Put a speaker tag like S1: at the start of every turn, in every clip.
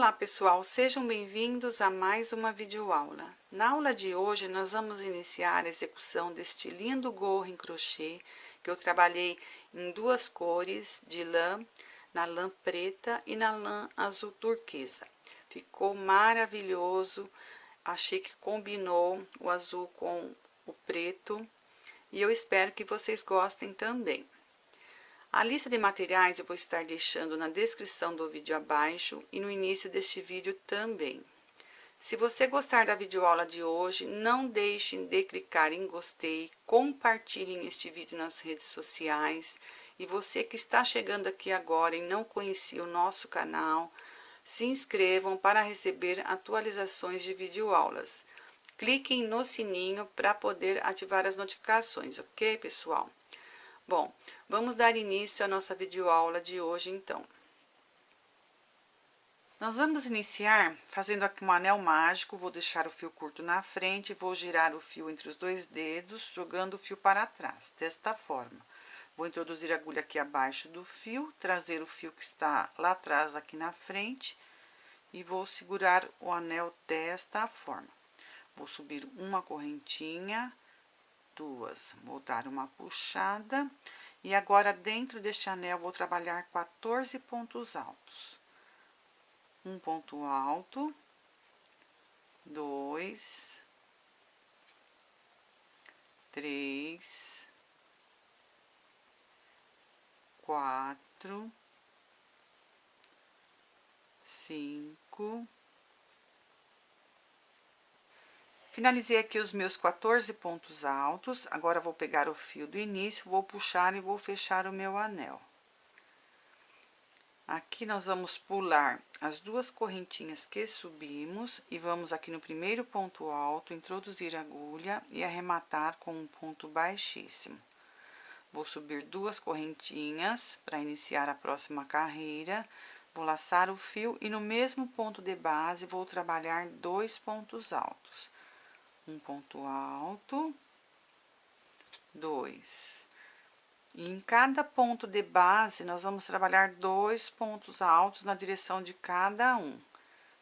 S1: Olá pessoal, sejam bem-vindos a mais uma videoaula. Na aula de hoje nós vamos iniciar a execução deste lindo gorro em crochê que eu trabalhei em duas cores de lã, na lã preta e na lã azul turquesa. Ficou maravilhoso, achei que combinou o azul com o preto e eu espero que vocês gostem também. A lista de materiais eu vou estar deixando na descrição do vídeo abaixo e no início deste vídeo também. Se você gostar da videoaula de hoje, não deixem de clicar em gostei, compartilhem este vídeo nas redes sociais. E você que está chegando aqui agora e não conhecia o nosso canal, se inscrevam para receber atualizações de videoaulas. Cliquem no sininho para poder ativar as notificações, ok, pessoal? Bom, vamos dar início à nossa videoaula de hoje, então. Nós vamos iniciar fazendo aqui um anel mágico, vou deixar o fio curto na frente, vou girar o fio entre os dois dedos, jogando o fio para trás, desta forma. Vou introduzir a agulha aqui abaixo do fio, trazer o fio que está lá atrás aqui na frente, e vou segurar o anel desta forma. Vou subir uma correntinha, duas, vou dar uma puxada, e agora dentro deste anel vou trabalhar 14 pontos altos. Um ponto alto, dois, três, quatro, cinco. Finalizei aqui os meus 14 pontos altos, agora vou pegar o fio do início, vou puxar e vou fechar o meu anel. Aqui nós vamos pular as duas correntinhas que subimos e vamos aqui no primeiro ponto alto, introduzir a agulha e arrematar com um ponto baixíssimo. Vou subir duas correntinhas para iniciar a próxima carreira, vou laçar o fio e no mesmo ponto de base vou trabalhar dois pontos altos. Um ponto alto, dois. E em cada ponto de base, nós vamos trabalhar dois pontos altos na direção de cada um.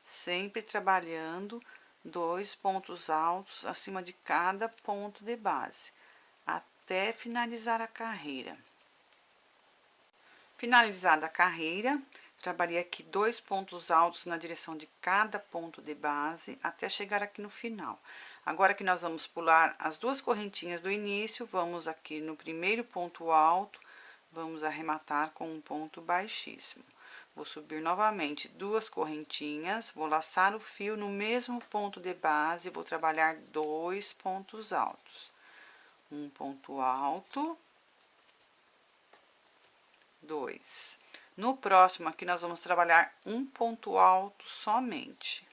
S1: Sempre trabalhando dois pontos altos acima de cada ponto de base, até finalizar a carreira. Finalizada a carreira, trabalhei aqui dois pontos altos na direção de cada ponto de base, até chegar aqui no final. Agora que nós vamos pular as duas correntinhas do início, vamos aqui no primeiro ponto alto, vamos arrematar com um ponto baixíssimo. Vou subir novamente duas correntinhas, vou laçar o fio no mesmo ponto de base, vou trabalhar dois pontos altos. Um ponto alto, dois. No próximo aqui, nós vamos trabalhar um ponto alto somente.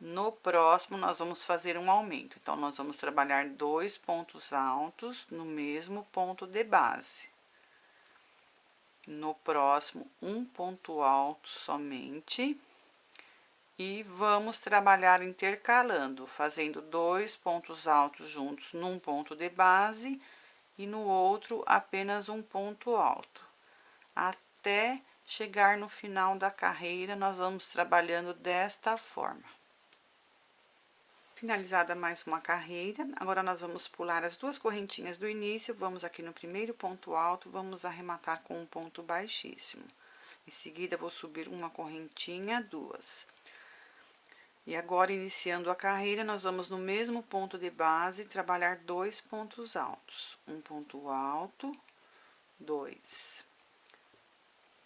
S1: No próximo, nós vamos fazer um aumento. Então, nós vamos trabalhar dois pontos altos no mesmo ponto de base. No próximo, um ponto alto somente. E vamos trabalhar intercalando, fazendo dois pontos altos juntos num ponto de base e no outro apenas um ponto alto. Até chegar no final da carreira, nós vamos trabalhando desta forma. Finalizada mais uma carreira, agora nós vamos pular as duas correntinhas do início, vamos aqui no primeiro ponto alto, vamos arrematar com um ponto baixíssimo. Em seguida, vou subir uma correntinha, duas. E agora, iniciando a carreira, nós vamos no mesmo ponto de base, trabalhar dois pontos altos. Um ponto alto, dois.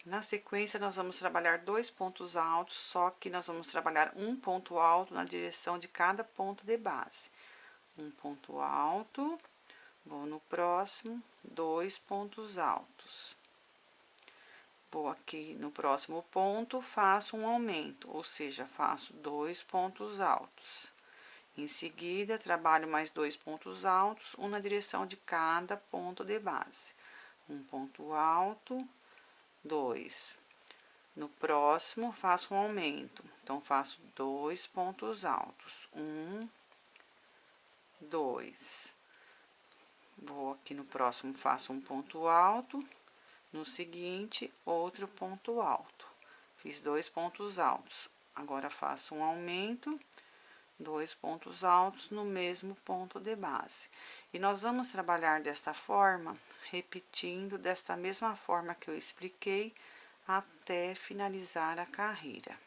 S1: Na sequência, nós vamos trabalhar dois pontos altos, só que nós vamos trabalhar um ponto alto na direção de cada ponto de base. Um ponto alto, vou no próximo, dois pontos altos. Vou aqui no próximo ponto, faço um aumento, ou seja, faço dois pontos altos. Em seguida, trabalho mais dois pontos altos, um na direção de cada ponto de base. Um ponto alto, dois. No próximo, faço um aumento. Então, faço dois pontos altos. Um, dois. Vou aqui no próximo, faço um ponto alto. No seguinte, outro ponto alto. Fiz 2 pontos altos. Agora, faço um aumento, 2 pontos altos no mesmo ponto de base. E nós vamos trabalhar desta forma, repetindo desta mesma forma que eu expliquei, até finalizar a carreira.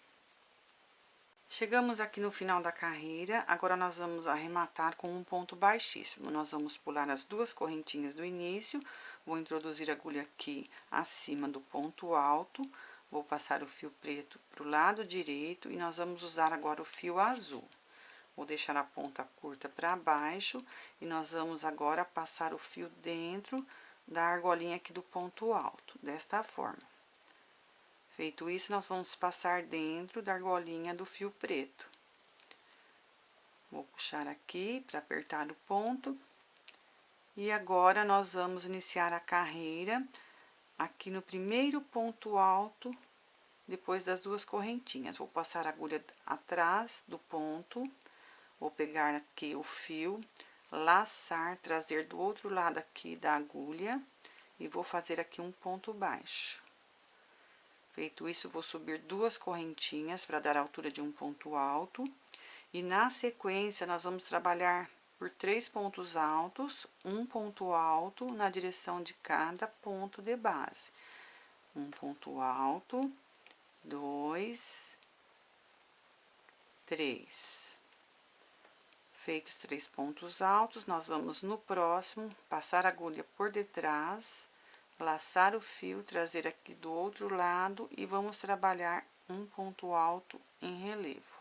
S1: Chegamos aqui no final da carreira, agora nós vamos arrematar com um ponto baixíssimo. Nós vamos pular as 2 correntinhas do início, vou introduzir a agulha aqui acima do ponto alto, vou passar o fio preto para o lado direito e nós vamos usar agora o fio azul. Vou deixar a ponta curta para baixo e nós vamos agora passar o fio dentro da argolinha aqui do ponto alto, desta forma. Feito isso, nós vamos passar dentro da argolinha do fio preto. Vou puxar aqui para apertar o ponto. E agora, nós vamos iniciar a carreira aqui no primeiro ponto alto, depois das 2 correntinhas. Vou passar a agulha atrás do ponto, vou pegar aqui o fio, laçar, trazer do outro lado aqui da agulha e vou fazer aqui um ponto baixo. Feito isso, vou subir 2 correntinhas para dar a altura de um ponto alto. E na sequência, nós vamos trabalhar por 3 pontos altos, um ponto alto na direção de cada ponto de base. Um ponto alto, 2, 3. Feitos 3 pontos altos, nós vamos no próximo passar a agulha por detrás, laçar o fio, trazer aqui do outro lado e vamos trabalhar um ponto alto em relevo.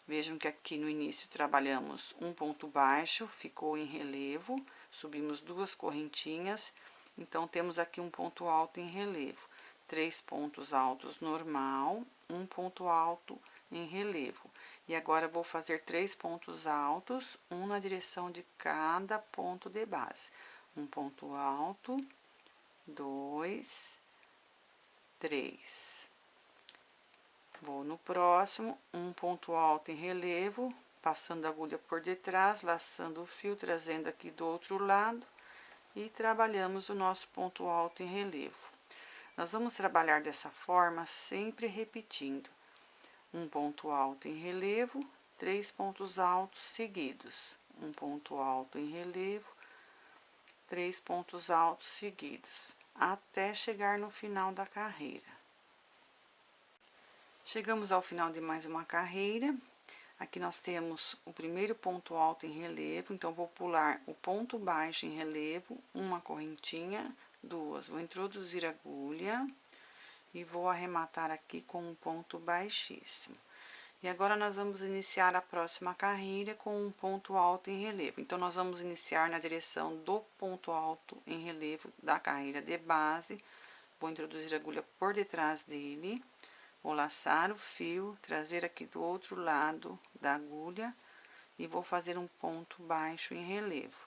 S1: Vejam que aqui no início trabalhamos um ponto baixo, ficou em relevo, subimos 2 correntinhas, então temos aqui um ponto alto em relevo. 3 pontos altos normal, um ponto alto em relevo. E agora, vou fazer 3 pontos altos, um na direção de cada ponto de base. Um ponto alto, 2, 3. Vou no próximo, um ponto alto em relevo, passando a agulha por detrás, laçando o fio, trazendo aqui do outro lado e trabalhamos o nosso ponto alto em relevo. Nós vamos trabalhar dessa forma, sempre repetindo. Um ponto alto em relevo, 3 pontos altos seguidos. Um ponto alto em relevo, 3 pontos altos seguidos, até chegar no final da carreira. Chegamos ao final de mais uma carreira. Aqui nós temos o primeiro ponto alto em relevo, então vou pular o ponto baixo em relevo, uma correntinha, 2. Vou introduzir a agulha e vou arrematar aqui com um ponto baixíssimo. E agora, nós vamos iniciar a próxima carreira com um ponto alto em relevo. Então, nós vamos iniciar na direção do ponto alto em relevo da carreira de base. Vou introduzir a agulha por detrás dele, vou laçar o fio, trazer aqui do outro lado da agulha e vou fazer um ponto baixo em relevo.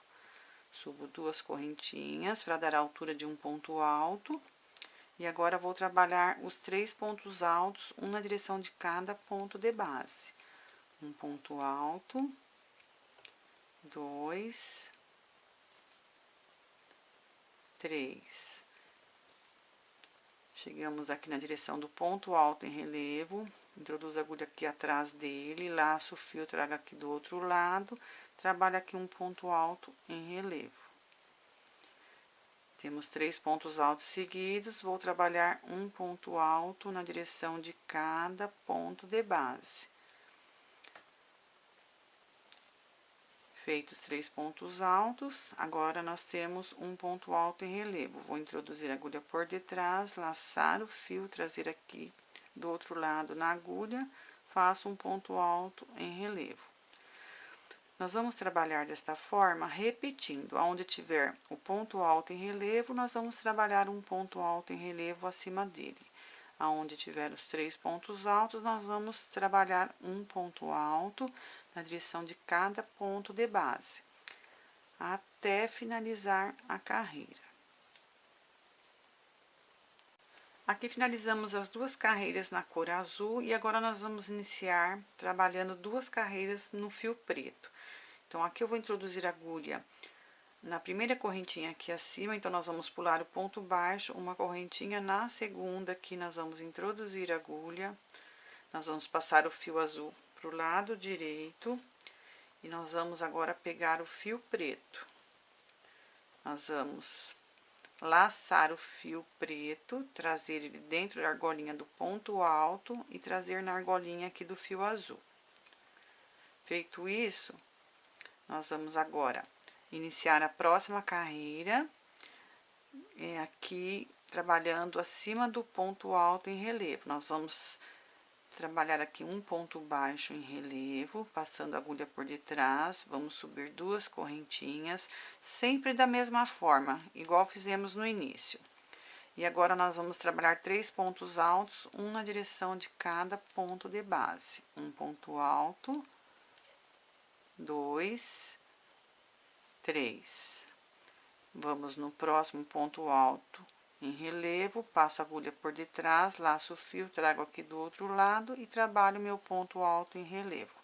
S1: Subo 2 correntinhas para dar a altura de um ponto alto. E agora, vou trabalhar os 3 pontos altos, um na direção de cada ponto de base. Um ponto alto, 2, 3. Chegamos aqui na direção do ponto alto em relevo, introduzo a agulha aqui atrás dele, laço o fio, trago aqui do outro lado, trabalho aqui um ponto alto em relevo. Temos 3 pontos altos seguidos, vou trabalhar um ponto alto na direção de cada ponto de base. Feitos 3 pontos altos, agora nós temos um ponto alto em relevo. Vou introduzir a agulha por detrás, laçar o fio, trazer aqui do outro lado na agulha, faço um ponto alto em relevo. Nós vamos trabalhar desta forma, repetindo. Aonde tiver o ponto alto em relevo, nós vamos trabalhar um ponto alto em relevo acima dele. Aonde tiver os 3 pontos altos, nós vamos trabalhar um ponto alto na direção de cada ponto de base, até finalizar a carreira. Aqui finalizamos as 2 carreiras na cor azul e agora nós vamos iniciar trabalhando 2 carreiras no fio preto. Então, aqui eu vou introduzir a agulha na primeira correntinha aqui acima, então nós vamos pular o ponto baixo, uma correntinha, na segunda aqui nós vamos introduzir a agulha, nós vamos passar o fio azul pro lado direito, e nós vamos agora pegar o fio preto. Nós vamos laçar o fio preto, trazer ele dentro da argolinha do ponto alto e trazer na argolinha aqui do fio azul. Feito isso, nós vamos agora iniciar a próxima carreira, aqui trabalhando acima do ponto alto em relevo. Nós vamos trabalhar aqui um ponto baixo em relevo, passando a agulha por detrás, vamos subir 2 correntinhas, sempre da mesma forma, igual fizemos no início. E agora, nós vamos trabalhar 3 pontos altos, um na direção de cada ponto de base. Um ponto alto, 2, 3. Vamos no próximo ponto alto em relevo, passo a agulha por detrás, laço o fio, trago aqui do outro lado e trabalho meu ponto alto em relevo.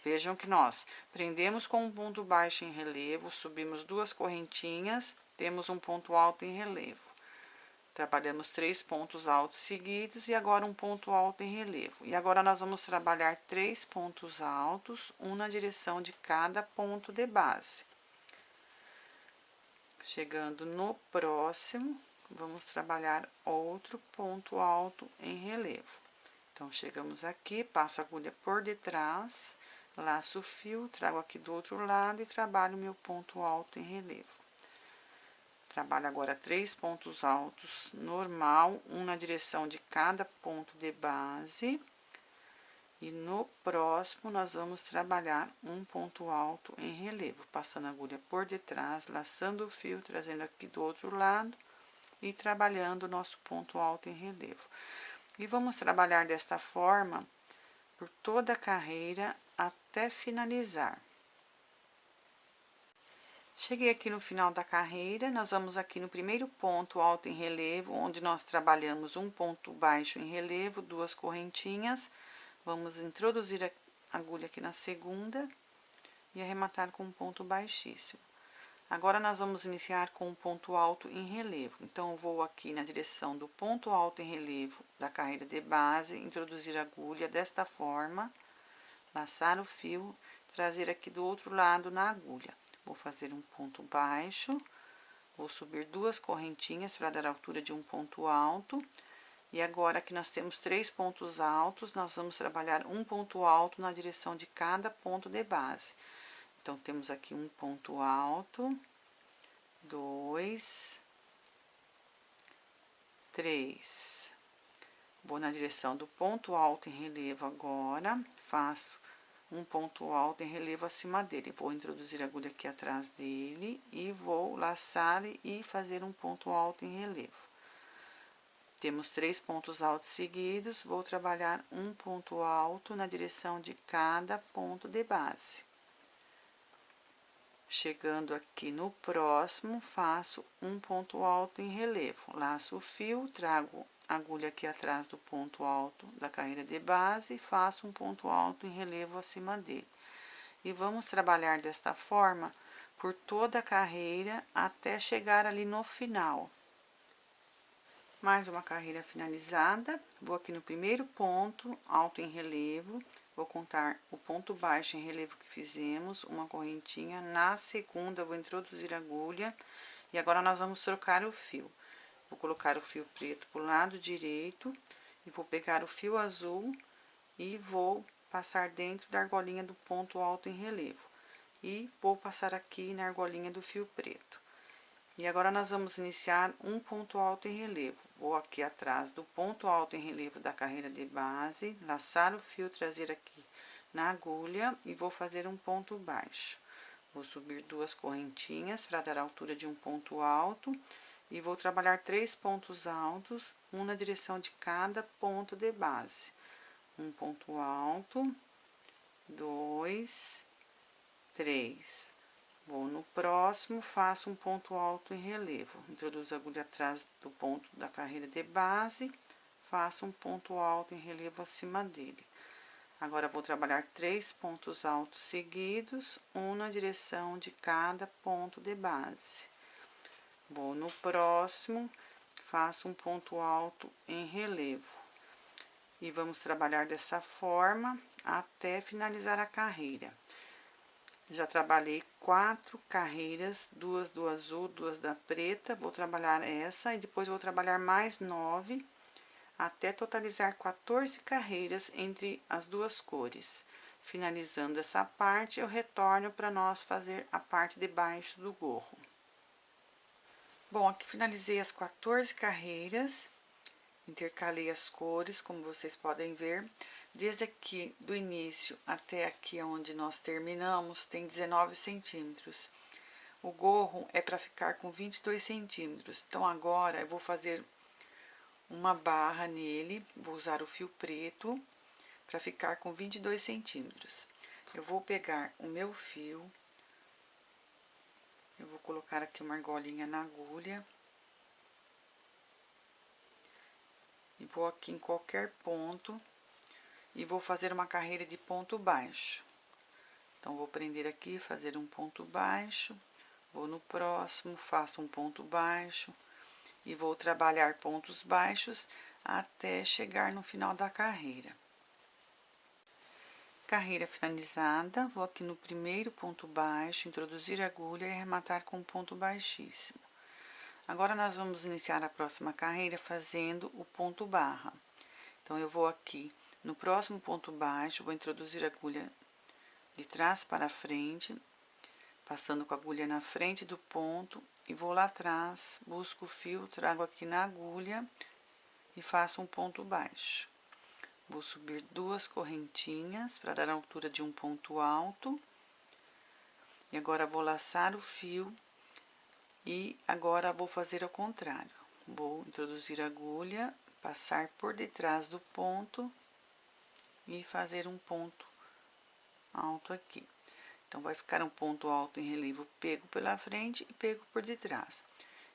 S1: Vejam que nós prendemos com um ponto baixo em relevo, subimos 2 correntinhas, temos um ponto alto em relevo. Trabalhamos 3 pontos altos seguidos e agora um ponto alto em relevo. E agora, nós vamos trabalhar 3 pontos altos, um na direção de cada ponto de base. Chegando no próximo, vamos trabalhar outro ponto alto em relevo. Então, chegamos aqui, passo a agulha por detrás, laço o fio, trago aqui do outro lado e trabalho meu ponto alto em relevo. Trabalho agora 3 pontos altos normal, um na direção de cada ponto de base. E no próximo, nós vamos trabalhar um ponto alto em relevo, passando a agulha por detrás, laçando o fio, trazendo aqui do outro lado e trabalhando o nosso ponto alto em relevo. E vamos trabalhar desta forma por toda a carreira até finalizar. Cheguei aqui no final da carreira, nós vamos aqui no primeiro ponto alto em relevo, onde nós trabalhamos um ponto baixo em relevo, 2 correntinhas. Vamos introduzir a agulha aqui na segunda e arrematar com um ponto baixíssimo. Agora, nós vamos iniciar com um ponto alto em relevo. Então, eu vou aqui na direção do ponto alto em relevo da carreira de base, introduzir a agulha desta forma, laçar o fio, trazer aqui do outro lado na agulha. Vou fazer um ponto baixo, vou subir 2 correntinhas para dar a altura de um ponto alto. E agora, aqui nós temos 3 pontos altos, nós vamos trabalhar um ponto alto na direção de cada ponto de base. Então, temos aqui um ponto alto, 2, 3. Vou na direção do ponto alto em relevo agora, faço um ponto alto em relevo acima dele. Vou introduzir a agulha aqui atrás dele e vou laçar e fazer um ponto alto em relevo. Temos 3 pontos altos seguidos, vou trabalhar um ponto alto na direção de cada ponto de base. Chegando aqui no próximo, faço um ponto alto em relevo. Laço o fio, trago a agulha aqui atrás do ponto alto da carreira de base e faço um ponto alto em relevo acima dele. E vamos trabalhar desta forma por toda a carreira até chegar ali no final. Mais uma carreira finalizada, vou aqui no primeiro ponto alto em relevo, vou contar o ponto baixo em relevo que fizemos, uma correntinha. Na segunda, vou introduzir a agulha e agora nós vamos trocar o fio. Vou colocar o fio preto pro lado direito e vou pegar o fio azul e vou passar dentro da argolinha do ponto alto em relevo. E vou passar aqui na argolinha do fio preto. E agora, nós vamos iniciar um ponto alto em relevo. Vou aqui atrás do ponto alto em relevo da carreira de base, laçar o fio, trazer aqui na agulha e vou fazer um ponto baixo. Vou subir 2 correntinhas para dar a altura de um ponto alto e vou trabalhar 3 pontos altos, um na direção de cada ponto de base. Um ponto alto, 2, 3. Vou no próximo, faço um ponto alto em relevo. Introduzo a agulha atrás do ponto da carreira de base, faço um ponto alto em relevo acima dele. Agora, vou trabalhar 3 pontos altos seguidos, um na direção de cada ponto de base. Vou no próximo, faço um ponto alto em relevo. E vamos trabalhar dessa forma até finalizar a carreira. Já trabalhei 4 carreiras, 2 do azul, 2 da preta. Vou trabalhar essa e depois vou trabalhar mais 9, até totalizar 14 carreiras entre as duas cores. Finalizando essa parte, eu retorno para nós fazer a parte de baixo do gorro. Bom, aqui finalizei as 14 carreiras, intercalei as cores, como vocês podem ver. Desde aqui, do início até aqui onde nós terminamos, tem 19 centímetros. O gorro é para ficar com 22 centímetros. Então, agora eu vou fazer uma barra nele, vou usar o fio preto para ficar com 22 centímetros. Eu vou pegar o meu fio, eu vou colocar aqui uma argolinha na agulha. E vou aqui em qualquer ponto e vou fazer uma carreira de ponto baixo. Então, vou prender aqui, fazer um ponto baixo, vou no próximo, faço um ponto baixo e vou trabalhar pontos baixos até chegar no final da carreira. Carreira finalizada, vou aqui no primeiro ponto baixo, introduzir a agulha e arrematar com um ponto baixíssimo. Agora, nós vamos iniciar a próxima carreira fazendo o ponto barra. Então, eu vou aqui no próximo ponto baixo, vou introduzir a agulha de trás para frente, passando com a agulha na frente do ponto, e vou lá atrás, busco o fio, trago aqui na agulha e faço um ponto baixo. Vou subir 2 correntinhas para dar a altura de um ponto alto. E agora, vou laçar o fio. E agora, vou fazer ao contrário. Vou introduzir a agulha, passar por detrás do ponto e fazer um ponto alto aqui. Então, vai ficar um ponto alto em relevo pego pela frente e pego por detrás.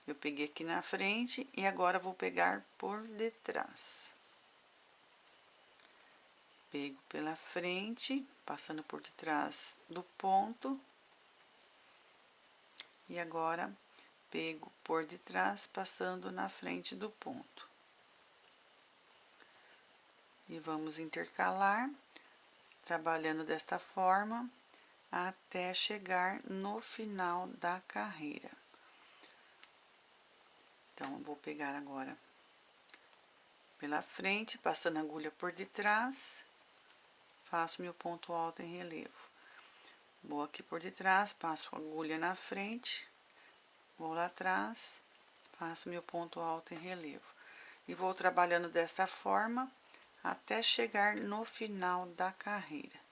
S1: Eu peguei aqui na frente e agora vou pegar por detrás. Pego pela frente, passando por detrás do ponto. E agora, pego por detrás, passando na frente do ponto. E vamos intercalar, trabalhando desta forma, até chegar no final da carreira. Então, eu vou pegar agora pela frente, passando a agulha por detrás, faço meu ponto alto em relevo. Vou aqui por detrás, passo a agulha na frente, vou lá atrás, faço meu ponto alto em relevo. E vou trabalhando dessa forma até chegar no final da carreira.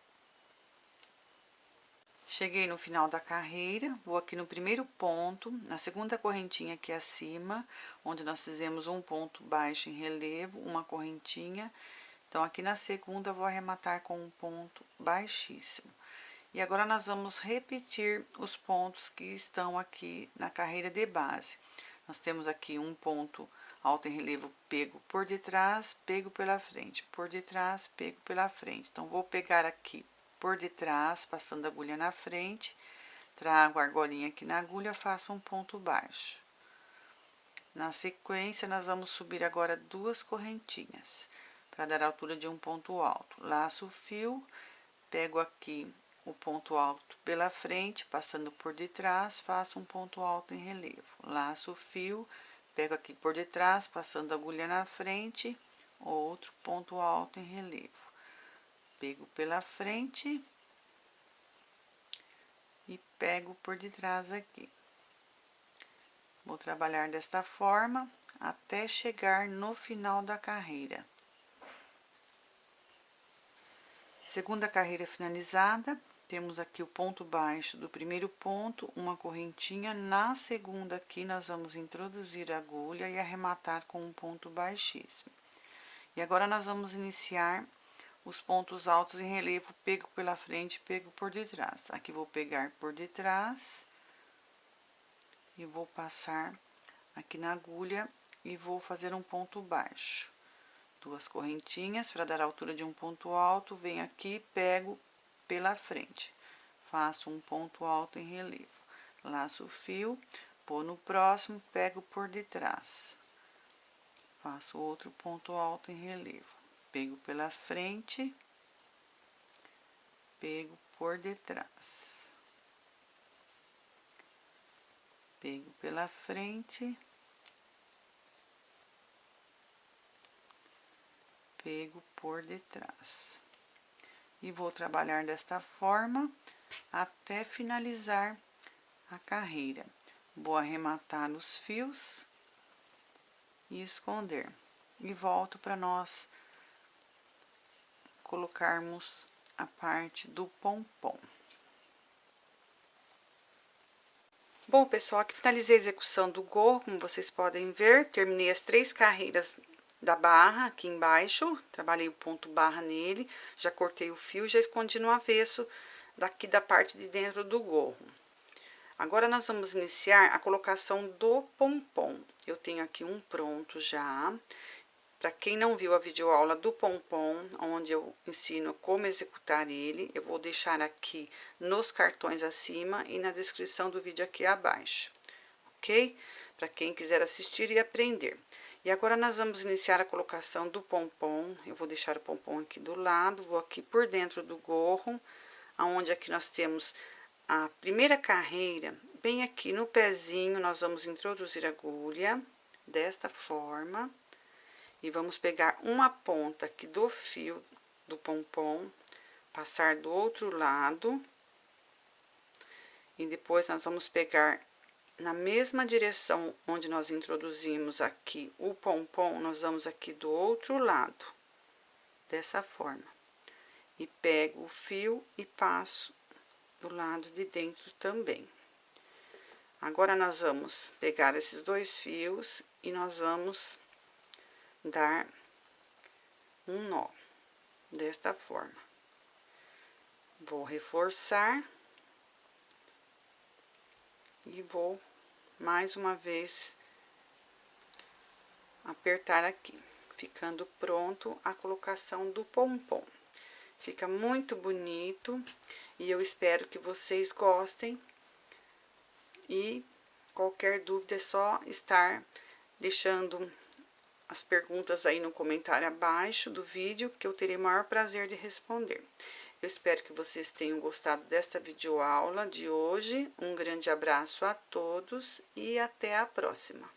S1: Cheguei no final da carreira, vou aqui no primeiro ponto, na segunda correntinha aqui acima, onde nós fizemos um ponto baixo em relevo, uma correntinha. Então, aqui na segunda, vou arrematar com um ponto baixíssimo. E agora, nós vamos repetir os pontos que estão aqui na carreira de base. Nós temos aqui um ponto alto em relevo pego por detrás, pego pela frente, por detrás, pego pela frente. Então, vou pegar aqui por detrás, passando a agulha na frente, trago a argolinha aqui na agulha, faço um ponto baixo. Na sequência, nós vamos subir agora 2 correntinhas, para dar a altura de um ponto alto. Laço o fio, pego aqui o ponto alto pela frente, passando por detrás, faço um ponto alto em relevo. Laço o fio, pego aqui por detrás, passando a agulha na frente, outro ponto alto em relevo. Pego pela frente e pego por detrás aqui. Vou trabalhar desta forma até chegar no final da carreira. Segunda carreira finalizada, temos aqui o ponto baixo do primeiro ponto, uma correntinha. Na segunda aqui, nós vamos introduzir a agulha e arrematar com um ponto baixíssimo. E agora, nós vamos iniciar os pontos altos em relevo, pego pela frente, pego por detrás. Aqui, vou pegar por detrás e vou passar aqui na agulha e vou fazer um ponto baixo. 2 correntinhas para dar a altura de um ponto alto, venho aqui, pego pela frente, faço um ponto alto em relevo, laço o fio, vou no próximo, pego por detrás, faço outro ponto alto em relevo, pego pela frente, pego por detrás, pego pela frente, pego por detrás. E vou trabalhar desta forma até finalizar a carreira. Vou arrematar os fios e esconder. E volto para nós colocarmos a parte do pompom. Bom, pessoal, aqui finalizei a execução do gorro, como vocês podem ver. Terminei as 3 carreiras da barra aqui embaixo, trabalhei o ponto barra nele, já cortei o fio, já escondi no avesso daqui da parte de dentro do gorro. Agora, nós vamos iniciar a colocação do pompom. Eu tenho aqui um pronto já. Para quem não viu a videoaula do pompom, onde eu ensino como executar ele, eu vou deixar aqui nos cartões acima e na descrição do vídeo aqui abaixo, ok? Para quem quiser assistir e aprender. E agora, nós vamos iniciar a colocação do pompom. Eu vou deixar o pompom aqui do lado, vou aqui por dentro do gorro, aonde aqui nós temos a primeira carreira, bem aqui no pezinho, nós vamos introduzir a agulha desta forma. E vamos pegar uma ponta aqui do fio do pompom, passar do outro lado. E depois, nós vamos pegar na mesma direção onde nós introduzimos aqui o pompom, nós vamos aqui do outro lado, dessa forma. E pego o fio e passo do lado de dentro também. Agora, nós vamos pegar esses 2 fios e nós vamos dar um nó, desta forma. Vou reforçar. E vou mais uma vez apertar aqui, ficando pronto a colocação do pompom. Fica muito bonito e eu espero que vocês gostem. E qualquer dúvida é só estar deixando as perguntas aí no comentário abaixo do vídeo, que eu terei o maior prazer de responder. Eu espero que vocês tenham gostado desta videoaula de hoje. Um grande abraço a todos e até a próxima.